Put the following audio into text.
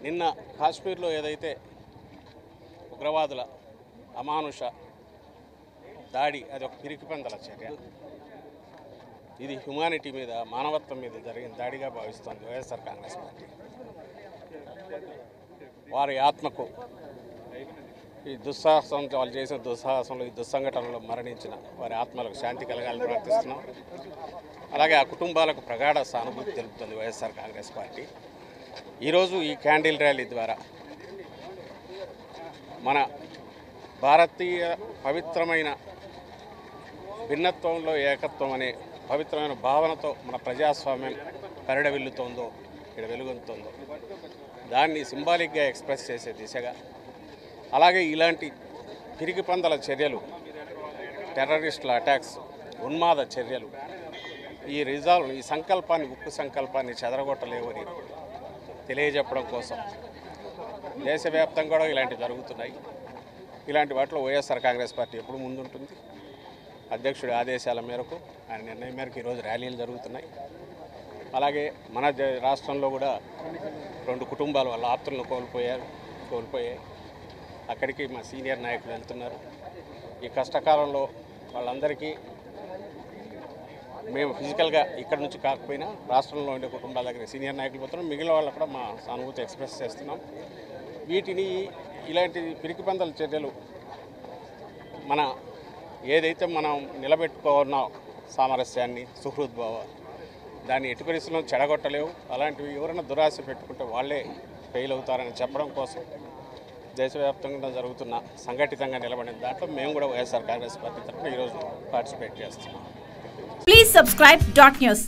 నిన్న కాశ్మీర్లో ఏదైతే ఉగ్రవాదుల అమానుష దాడి అది ఒక పిరికిపందల చర్య. ఇది హ్యుమానిటీ మీద మానవత్వం మీద జరిగిన దాడిగా భావిస్తోంది వైఎస్ఆర్ కాంగ్రెస్ పార్టీ. వారి ఆత్మకు ఈ దుస్సాహసం వాళ్ళు చేసిన దుస్సాహసంలో ఈ దుస్సంఘటనలో మరణించిన వారి ఆత్మలకు శాంతి కలగాలని ప్రార్థిస్తున్నాం. అలాగే ఆ కుటుంబాలకు ప్రగాఢ సానుభూతి తెలుపుతుంది వైఎస్ఆర్ కాంగ్రెస్ పార్టీ. ఈరోజు ఈ క్యాండిల్ ర్యాలీ ద్వారా మన భారతీయ పవిత్రమైన భిన్నత్వంలో ఏకత్వం అనే పవిత్రమైన భావనతో మన ప్రజాస్వామ్యం పరిడవిల్లుతోందో ఇక్కడ వెలుగొందుతోందో దాన్ని సింబాలిక్గా ఎక్స్ప్రెస్ చేసే దిశగా, అలాగే ఇలాంటి పిరికిపందల చర్యలు, టెర్రరిస్టుల అటాక్స్, ఉన్మాద చర్యలు ఈ సంకల్పాన్ని, ఉక్కు సంకల్పాన్ని చెదరగొట్టలేవని తెలియజెప్పడం కోసం దేశవ్యాప్తంగా కూడా ఇలాంటివి జరుగుతున్నాయి. ఇలాంటి వాటిలో వైఎస్ఆర్ కాంగ్రెస్ పార్టీ ఎప్పుడు ముందుంటుంది. అధ్యక్షుడి ఆదేశాల మేరకు, ఆయన నిర్ణయం మేరకు ఈరోజు ర్యాలీలు జరుగుతున్నాయి. అలాగే మన రాష్ట్రంలో కూడా 2 కుటుంబాలు వాళ్ళ ఆప్తులను కోల్పోయాయి. అక్కడికి మా సీనియర్ నాయకులు వెళ్తున్నారు. ఈ కష్టకాలంలో వాళ్ళందరికీ మేము ఫిజికల్గా ఇక్కడ నుంచి కాకపోయినా రాష్ట్రంలో ఉండే కుటుంబాల దగ్గర సీనియర్ నాయకులు పోతున్నాం. మిగిలిన వాళ్ళు కూడా మా సానుభూతి ఎక్స్ప్రెస్ చేస్తున్నాం. వీటిని ఇలాంటి పిరికిపందల చర్యలు మన ఏదైతే మనం నిలబెట్టుకున్న సామరస్యాన్ని, సుహృద్భావ దాన్ని ఎటు పరిస్థితుల్లో చెడగొట్టలేవు. అలాంటివి ఎవరైనా దురాశ పెట్టుకుంటే వాళ్ళే ఫెయిల్ అవుతారని చెప్పడం కోసం దేశవ్యాప్తంగా జరుగుతున్న సంఘటితంగా నిలబడిన దాంట్లో మేము కూడా వైఎస్ఆర్ కాంగ్రెస్ పార్టీ తరఫున ఈరోజు పార్టిసిపేట్ చేస్తున్నాం. Please subscribe .news.